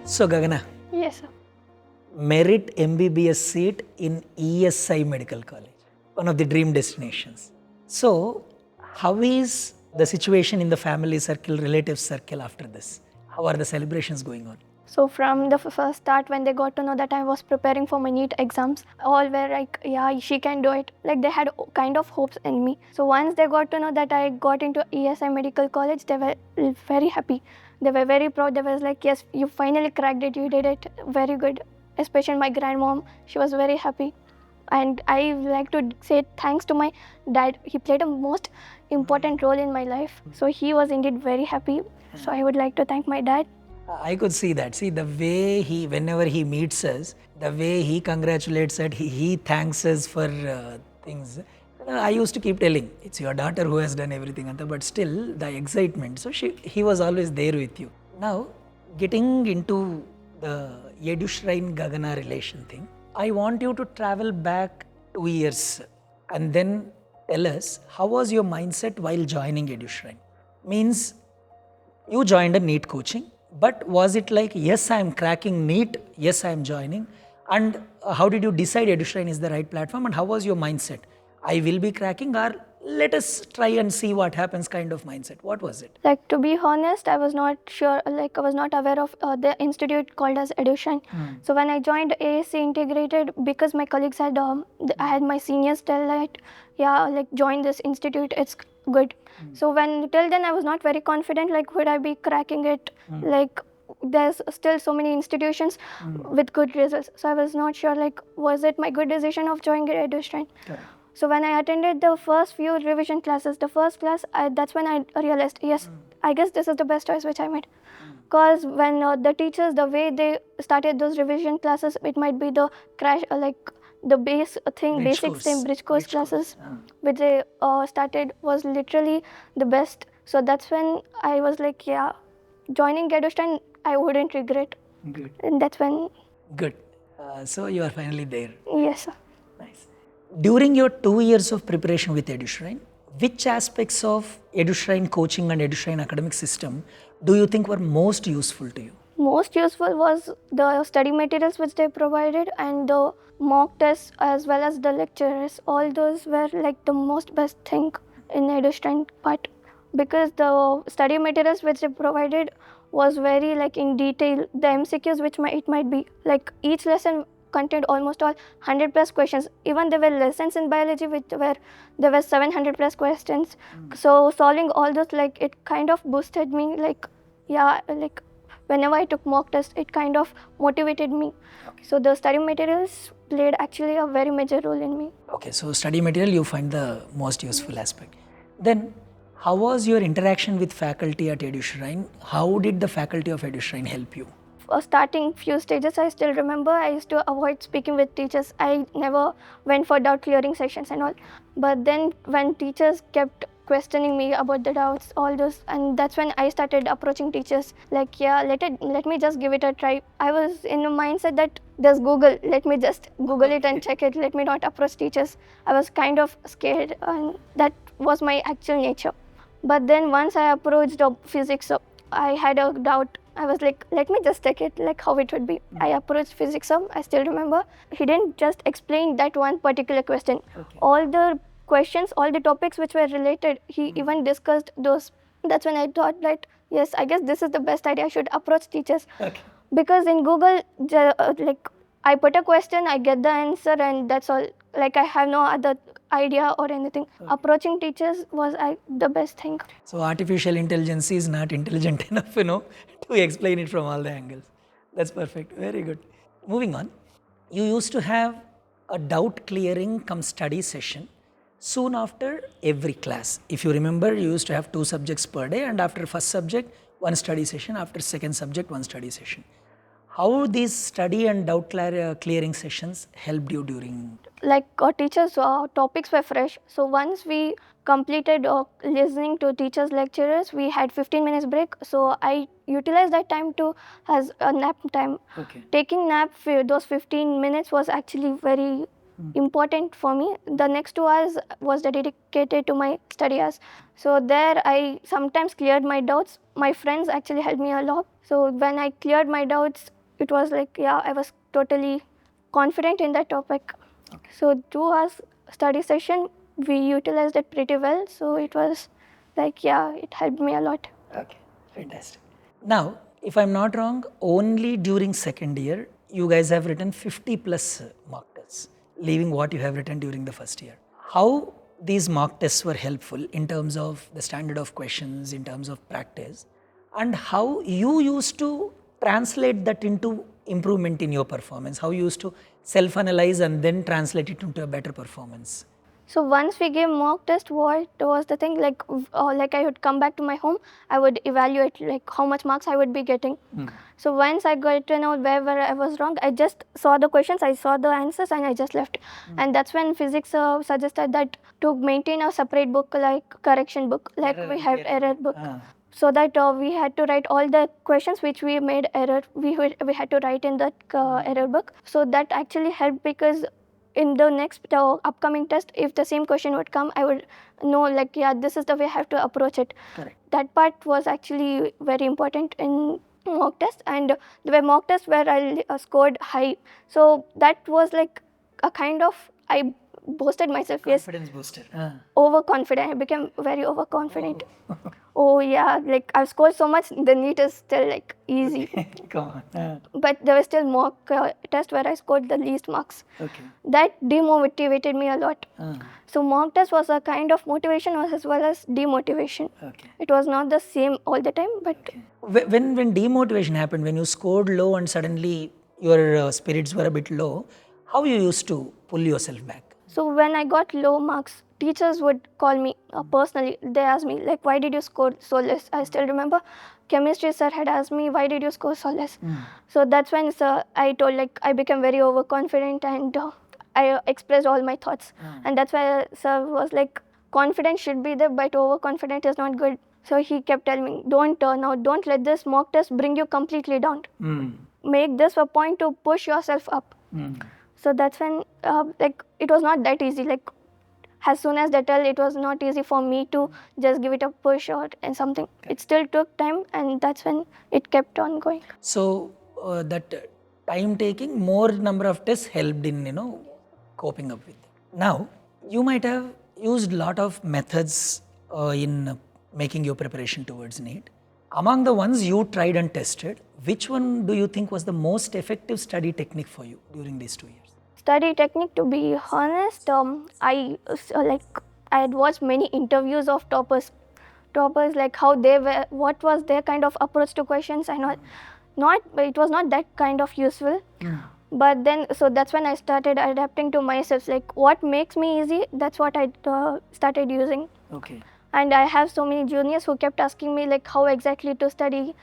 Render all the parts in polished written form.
So Gagana, Yes, sir. merit MBBS seat in ESI Medical College, one of the dream destinations. So, how is the situation in the family circle, relative circle after this? How are the celebrations going on? So from the first start, when they got to know that I was preparing for my NEET exams, all were like, yeah, she can do it. Like they had kind of hopes in me. So once they got to know that I got into ESI Medical College, they were very happy. They were very proud. They was like, yes, you finally cracked it. You did it very good. Especially my grandmom, she was very happy. And I like to say thanks to my dad. He played a most important role in my life. So he was indeed very happy. So I would like to thank my dad. I could see that. See, the way he, whenever he meets us, the way he congratulates us, he thanks us for things. I used to keep telling, it's your daughter who has done everything, but still the excitement. So he was always there with you. Now, getting into the Edushrine GAGANA relation thing, I want you to travel back 2 years and then tell us how was your mindset while joining Edushrine? Means you joined a NEET coaching, but was it like, yes, I am cracking NEET, yes, I am joining? And how did you decide Edushrine is the right platform, and how was your mindset? I will be cracking, or let us try and see what happens kind of mindset. What was it? Like, to be honest, I was not sure, like I was not aware of the institute called as Edushrine. So when I joined ASC Integrated, because my colleagues had, I had my seniors tell that, yeah, like join this institute, it's good. So till then I was not very confident, like would I be cracking it? Like there's still so many institutions with good results. So I was not sure, like, was it my good decision of joining Edushrine? So when I attended the first few revision classes, the first class, that's when I realized, yes, I guess this is the best choice which I made. Because when the teachers, the way they started those revision classes, it might be the crash, like the base thing, Bridge basics course. thing, bridge course Bridge course, classes, which they started was literally the best. So that's when I was like, yeah, joining Edushrine, I wouldn't regret. Good. And that's when, Good. So you are finally there. yes, sir. Nice. During your 2 years of preparation with Edushrine, which aspects of Edushrine coaching and Edushrine academic system do you think were most useful to you? Most useful was the study materials which they provided and the mock tests as well as the lectures. All those were like the most best thing in Edushrine part, because the study materials which they provided was very like in detail. The MCQs which it might be like each lesson contained almost all 100 plus questions. Even there were lessons in biology which there were 700 plus questions. So solving all those, like it kind of boosted me, like yeah, like whenever I took mock test, it kind of motivated me. So the study materials played actually a very major role in me. Okay, so study material you find the most useful aspect. Then, how was your interaction with faculty at Edushrine? How did the faculty of Edushrine help you? Starting few stages, I still remember I used to avoid speaking with teachers. I never went for doubt clearing sessions and all. But then when teachers kept questioning me about the doubts, all those, and that's when I started approaching teachers like, yeah, let me just give it a try. I was in a mindset that there's Google, let me just Google it and check it, let me not approach teachers. I was kind of scared, and that was my actual nature. But then once I approached physics, I had a doubt. I was like, let me just check it, like how it would be. I approached physics, I still remember. He didn't just explain that one particular question. All the questions, all the topics which were related, he even discussed those. That's when I thought that, yes, I guess this is the best idea. I should approach teachers. Because in Google, like I put a question, I get the answer, and that's all. Like I have no other idea or anything. Approaching teachers was the best thing. So artificial intelligence is not intelligent enough, to explain it from all the angles. That's perfect. Very good. Moving on. You used to have a doubt clearing come study session soon after every class. If you remember, you used to have 2 subjects per day, and after first subject, 1 study session. After second subject, 1 study session. How these study and doubt clearing sessions helped you during? Like our teachers' topics were fresh. So once we completed listening to teachers' lecturers, we had 15 minutes break. So I utilized that time as a nap time. Taking nap for those 15 minutes was actually very important for me. The next 2 hours was dedicated to my study hours. So there I sometimes cleared my doubts. My friends actually helped me a lot. So when I cleared my doubts, it was like, yeah, I was totally confident in that topic. So 2 hours study session, we utilized it pretty well. So it was like, yeah, it helped me a lot. Okay, fantastic. Now, if I'm not wrong, only during second year, you guys have written 50 plus mock tests, leaving what you have written during the first year. How these mock tests were helpful in terms of the standard of questions, in terms of practice, and how you used to translate that into improvement in your performance, how you used to self-analyze and then translate it into a better performance. So once we gave mock test, what was the thing, like I would come back to my home, I would evaluate like how much marks I would be getting. So once I got to know where I was wrong, I just saw the questions, I saw the answers, and I just left. And that's when physics suggested that to maintain a separate book, like correction book, like we have error book. So that we had to write all the questions which we made error, we had to write in that error book. So that actually helped, because in the next upcoming test, if the same question would come, I would know like, yeah, this is the way I have to approach it. Correct. That part was actually very important in mock test. And there were mock tests where I scored high. So that was like a kind of, I boasted myself. Confidence booster. Overconfident. I became very overconfident. Oh yeah, like I've scored so much, the NEET is still like easy. Come on. But there was still mock test where I scored the least marks. Okay. That demotivated me a lot. So mock test was a kind of motivation as well as demotivation. Okay. It was not the same all the time, but When demotivation happened, when you scored low and suddenly your spirits were a bit low, how you used to pull yourself back? so when I got low marks, teachers would call me personally. They asked me like, why did you score so less? I still remember chemistry sir had asked me, why did you score so less? So that's when I told, like, I became very overconfident, and I expressed all my thoughts. And that's why sir was like, confidence should be there, but overconfident is not good. So he kept telling me, don't let this mock test bring you completely down. Make this a point to push yourself up. So that's when like it was not that easy. Like as soon as they tell, it was not easy for me to just give it a push or and something. It still took time, and that's when it kept on going. So that time taking, more number of tests helped in coping up with it. Now you might have used a lot of methods in making your preparation towards NEET. Among the ones you tried and tested, which one do you think was the most effective study technique for you during these 2 years? Study technique, to be honest, I had watched many interviews of toppers, like how they were, what was their kind of approach to questions and all. It was not that kind of useful. But then, so that's when I started adapting to myself, like what makes me easy, that's what I started using. Okay. And I have so many juniors who kept asking me like how exactly to study.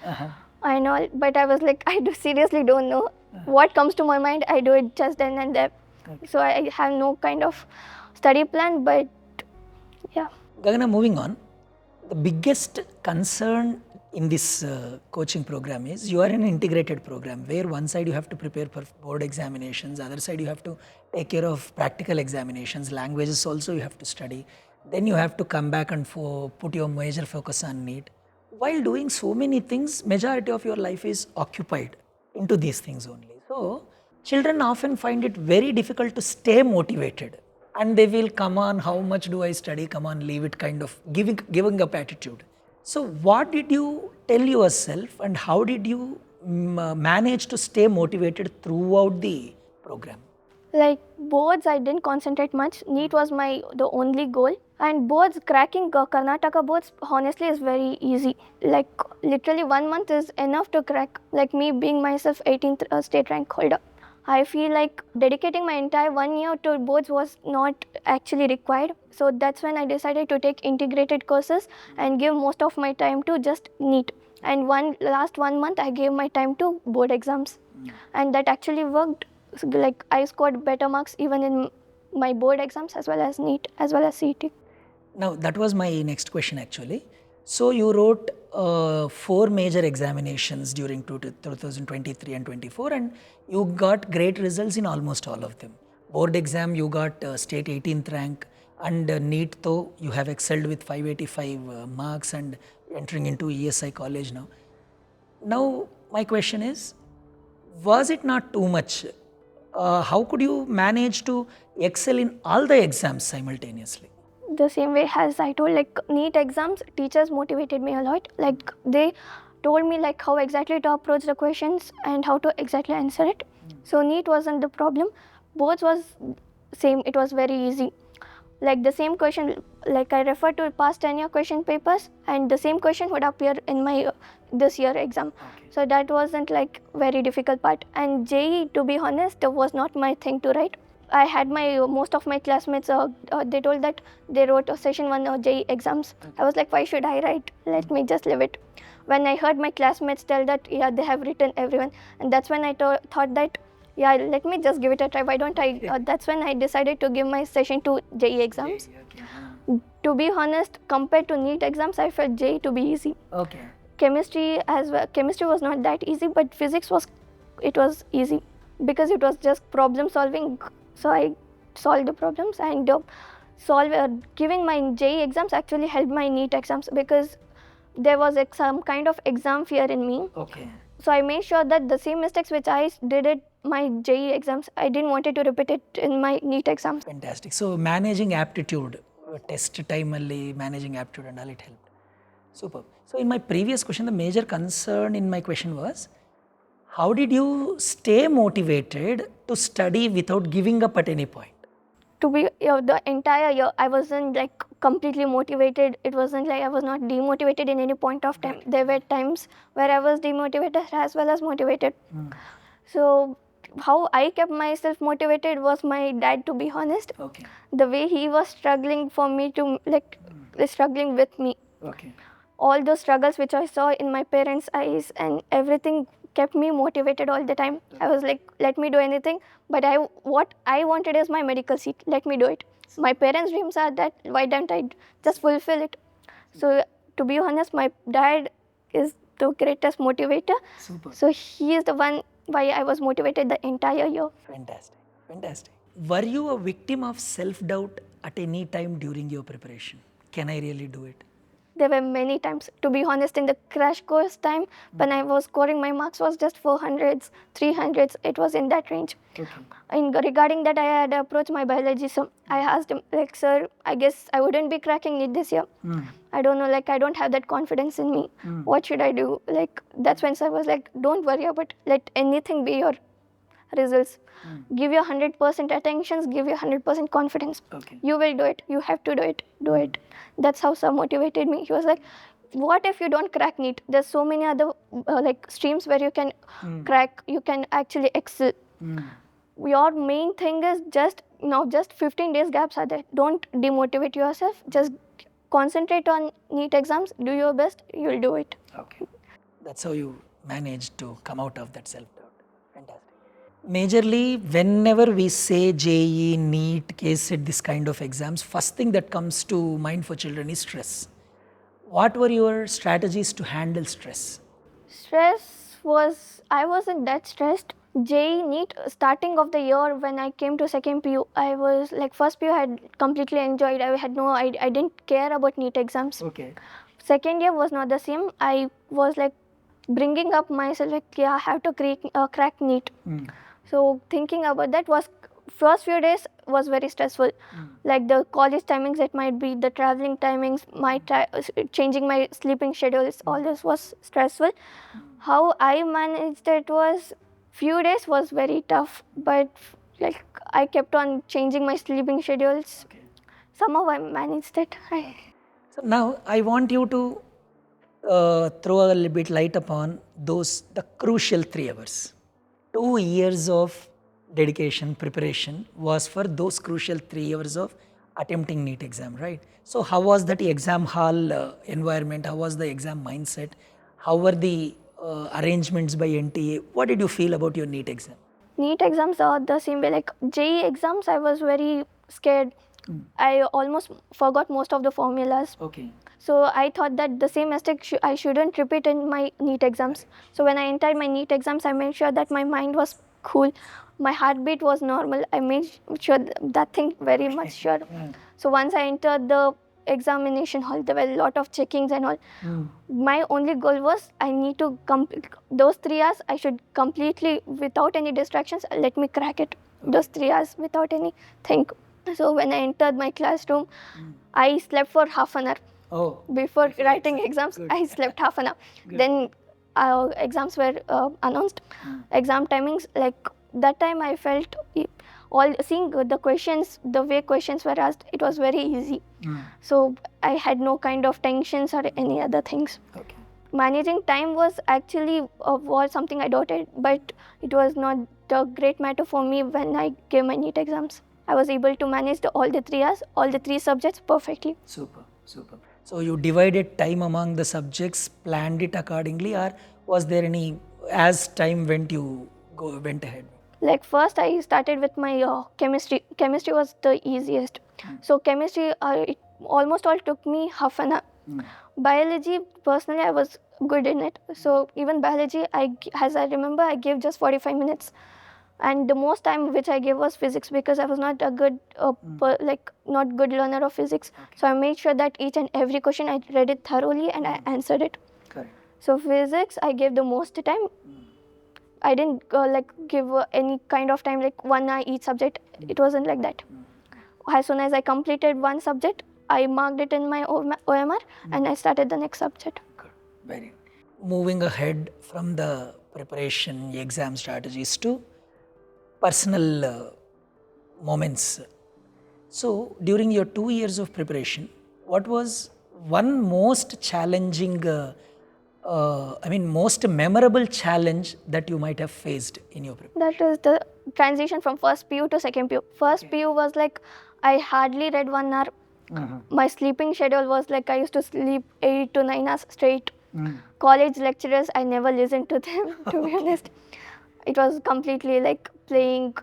I know, but I was like, seriously don't know. What comes to my mind, I do it just then and there. Okay. So I have no kind of study plan, but yeah. Gagana, moving on, the biggest concern in this coaching program is you are in an integrated program where one side you have to prepare for board examinations, other side you have to take care of practical examinations, languages also you have to study. Then you have to come back and put your major focus on NEET. While doing so many things, majority of your life is occupied into these things only. So children often find it very difficult to stay motivated, and they will, come on, how much do I study, come on, leave it, kind of giving up attitude. So what did you tell yourself, and how did you manage to stay motivated throughout the program? Like boards, I didn't concentrate much. NEET was the only goal. And boards, cracking Karnataka boards, honestly, is very easy. Like literally 1 month is enough to crack. Like me being myself 18th state rank holder. I feel like dedicating my entire 1 year to boards was not actually required. So that's when I decided to take integrated courses and give most of my time to just NEET. And last 1 month, I gave my time to board exams. And that actually worked. So, like I scored better marks even in my board exams as well as NEET as well as CET. Now that was my next question actually. So you wrote 4 major examinations during 2023 and 24, and you got great results in almost all of them. Board exam you got state 18th rank, and NEET though you have excelled with 585 marks and entering into ESI college now. Now my question is, Was it not too much? How could you manage to excel in all the exams simultaneously? The same way as I told, like NEET exams, teachers motivated me a lot. Like they told me like how exactly to approach the questions and how to exactly answer it. So NEET wasn't the problem. Both was same. It was very easy. Like the same question, like I refer to past 10-year question papers, and the same question would appear in my this year exam. So that wasn't like very difficult part. And JEE, to be honest, was not my thing to write. I had most of my classmates, they told that they wrote a session 1 JEE exams. I was like, why should I write? Let me just leave it. When I heard my classmates tell that, yeah, they have written everyone, and that's when I thought that, yeah, let me just give it a try. Why don't I? That's when I decided to give my session to JEE exams. To be honest, compared to NEET exams, I felt JEE to be easy. Okay. Chemistry as well. Chemistry was not that easy, but physics was easy because it was just problem solving. So I solved the problems, and giving my JEE exams actually helped my NEET exams because there was some kind of exam fear in me. Okay. So I made sure that the same mistakes which I did it my JEE exams, I didn't want to repeat it in my NEET exams. Fantastic. So managing aptitude, test time only, managing aptitude and all, it helped. Superb. So in my previous question, the major concern in my question was, how did you stay motivated to study without giving up at any point? To be the entire year, I wasn't like completely motivated. It wasn't like I was not demotivated in any point of time. There were times where I was demotivated as well as motivated. So how I kept myself motivated was my dad, to be honest. Okay. The way he was struggling for me to struggling with me. Okay. All those struggles which I saw in my parents' eyes and everything kept me motivated all the time. I was like, let me do anything, but what I wanted is my medical seat. Let me do it. My parents' dreams are that, why don't I just fulfill it? So to be honest, my dad is the greatest motivator. Super. So he is the one why I was motivated the entire year. Fantastic. Fantastic. Were you a victim of self-doubt at any time during your preparation? Can I really do it? There were many times. To be honest, in the crash course time, when I was scoring, my marks was just 400s, 300s. It was in that range. Okay. Regarding that, I had approached my biology. So I asked him, like, sir, I guess I wouldn't be cracking NEET this year. I don't know, like, I don't have that confidence in me. What should I do? Like, that's when sir was like, don't worry about it. Let anything be your results. Give your 100% attention, give your 100% confidence. Okay. You will do it. You have to do it. Do it. That's how sir motivated me. He was like, what if you don't crack NEET? There's so many other streams where you can crack, you can actually excel. Your main thing is just 15 days gaps are there. Don't demotivate yourself. Just concentrate on NEET exams. Do your best. You'll do it. Okay. That's how you managed to come out of that self-doubt. Fantastic. Majorly, whenever we say JEE, NEET, K-CET, this kind of exams, first thing that comes to mind for children is stress. What were your strategies to handle stress? Stress was, I wasn't that stressed. JEE, NEET, starting of the year when I came to second PU, I was like, first PU I had completely enjoyed. I didn't care about NEET exams. Okay. Second year was not the same. I was like bringing up myself like, yeah, I have to crack NEET. So thinking about that was, first few days was very stressful. Like the college timings, it might be the traveling timings, changing my sleeping schedules, all this was stressful. How I managed it was, few days was very tough, but like I kept on changing my sleeping schedules. Okay. Somehow I managed it. So now I want you to throw a little bit light upon the crucial 3 hours. 2 years of dedication, preparation was for those crucial 3 hours of attempting NEET exam, right? So how was that exam hall environment? How was the exam mindset? How were the arrangements by NTA? What did you feel about your NEET exam? NEET exams are the same way. Like JEE exams, I was very scared. I almost forgot most of the formulas. Okay. So I thought that the same mistake I shouldn't repeat in my NEET exams. So when I entered my NEET exams, I made sure that my mind was cool. My heartbeat was normal. I made sure that thing very much sure. So once I entered the examination hall. There were a lot of checkings and all. My only goal was I need to complete those 3 hours. I should completely, without any distractions, let me crack it. Those 3 hours without anything. So when I entered my classroom, I slept for half an hour. Before writing exams, I slept half an hour. Then exams were announced. Exam timings, like that time I felt seeing the questions, the way questions were asked, it was very easy. So I had no kind of tensions or any other things. Managing time was actually was something I doubted, but it was not the great matter for me when I gave my NEET exams. I was able to manage all the 3 hours, all the 3 subjects perfectly. Super. So you divided time among the subjects, planned it accordingly, or was there any, as time went, you went ahead? Like first I started with my chemistry. Chemistry was the easiest. So chemistry, it almost all took me half an hour. Biology, personally, I was good in it. So even biology, as I remember, I gave just 45 minutes. And the most time which I gave was physics, because I was not a good, not good learner of physics. So I made sure that each and every question I read it thoroughly and I answered it. Correct. So physics, I gave the most time. I didn't give any kind of time, like 1 hour each subject. It wasn't like that. As soon as I completed one subject, I marked it in my OMR and I started the next subject. Good. Very good. Moving ahead from the preparation, exam strategies to personal moments. So during your 2 years of preparation, what was one most challenging, most memorable challenge that you might have faced in your preparation? That is the transition from first PU to second PU. First PU was like, I hardly read 1 hour. My sleeping schedule was like, I used to sleep 8 to 9 hours straight. College lecturers, I never listened to them, to be honest. It was completely like playing.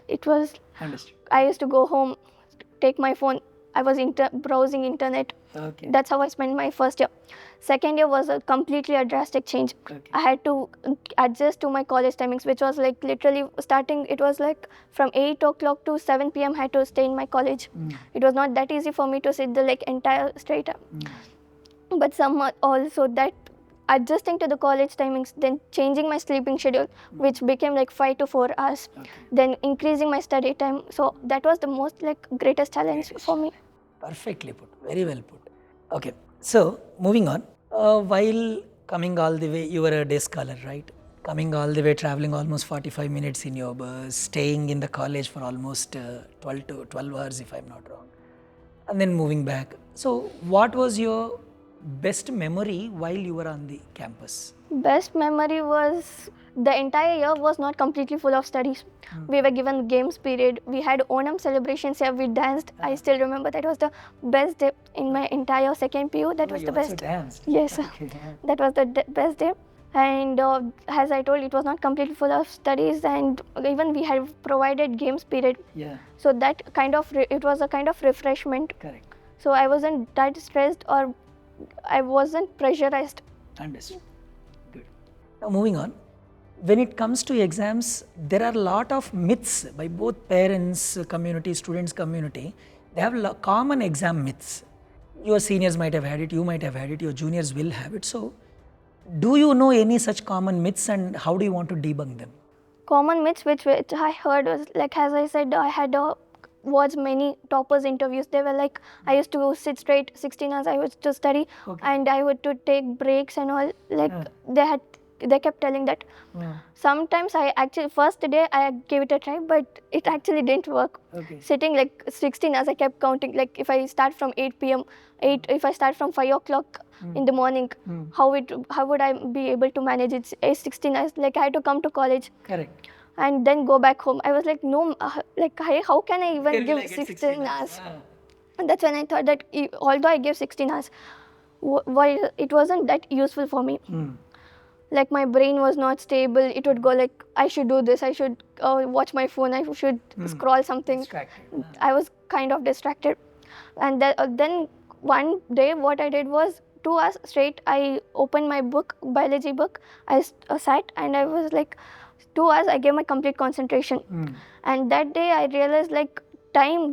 It was, Understood. I used to go home, take my phone. I was browsing internet. Okay. That's how I spent my first year. Second year was a completely drastic change. Okay. I had to adjust to my college timings, which was like literally starting, it was like from 8 o'clock to 7 p.m. I had to stay in my college. It was not that easy for me to sit the entire straight up. But also that adjusting to the college timings, then changing my sleeping schedule, which became like 5 to 4 hours, then increasing my study time. So that was the most greatest challenge for me. Perfectly put, very well put. Okay, so moving on, while coming all the way, you were a day scholar, right? Coming all the way, traveling almost 45 minutes in your bus, staying in the college for almost 12 hours if I'm not wrong, and then moving back. So what was your best memory while you were on the campus? Best memory was the entire year was not completely full of studies. We were given games period. We had Onam celebrations here. We danced. I still remember that was the best day in my entire second PU. That was the best. Danced. Yes, Okay. that was the best day. And as I told, it was not completely full of studies, and even we had provided games period. Yeah. So that it was a kind of refreshment. Correct. So I wasn't that stressed or I wasn't pressurized. Understood. Good. Now moving on, when it comes to exams, there are a lot of myths by both parents community, students community. They have common exam myths. Your seniors might have had it, you might have had it, your juniors will have it. So do you know any such common myths and how do you want to debunk them? Common myths which I heard was, like as I said, I had watched many toppers interviews. They were like, I used to sit straight 16 hours, I used to study, and I would to take breaks and all. They kept telling that. Sometimes I actually, first day I gave it a try, but it actually didn't work. Sitting like 16 hours, I kept counting. Like if I start from 8 p.m., if I start from 5 o'clock in the morning, how would I be able to manage it? 16 hours, like I had to come to college. Correct. And then go back home. I was like, no, how can I even give 16 hours? And that's when I thought that although I gave 16 hours, while it wasn't that useful for me. Like my brain was not stable. It would go like, I should do this, I should watch my phone, I should scroll something. Distracted. I was kind of distracted. And then one day what I did was 2 hours straight, I opened my book, biology book. I sat and I was like, 2 hours I gave my complete concentration. And that day I realized like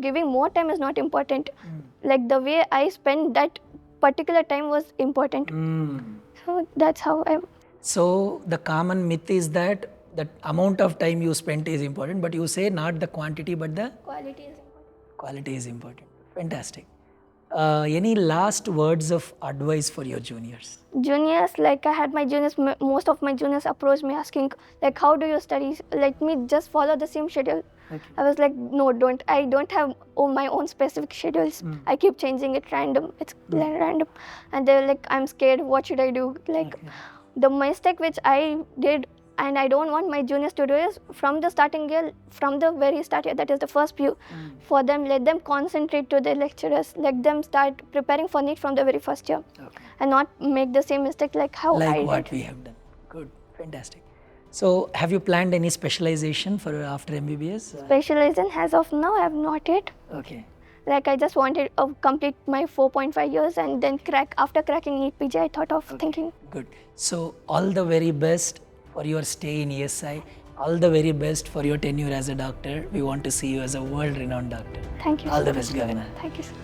giving more time is not important. like the way I spent that particular time was important. So that's how I. So the common myth is that the amount of time you spent is important, but you say not the quantity but the Quality is important. quality is important. Fantastic. Any last words of advice for your juniors? Juniors, like I had my juniors, most of my juniors approached me asking, like, how do you study? Let me just follow the same schedule. Okay. I was like, no, don't. I don't have my own specific schedules. I keep changing it random. It's random. And they're like, I'm scared. What should I do? Like, the mistake which I did, and I don't want my juniors to do, is from the starting year, from the very start year, that is the first few, for them, let them concentrate to their lecturers. Let them start preparing for NEET from the very first year. And not make the same mistake like how I did. Like what we have done. Good. Fantastic. So, have you planned any specialization for after MBBS? Specialization as of now, I have not yet. Okay. Like I just wanted to complete my 4.5 years and then after cracking NEET PG, I thought of thinking. Good. So, all the very best for your stay in ESI. All the very best for your tenure as a doctor. We want to see you as a world-renowned doctor. Thank you. All the best, Gagana. Thank you, sir.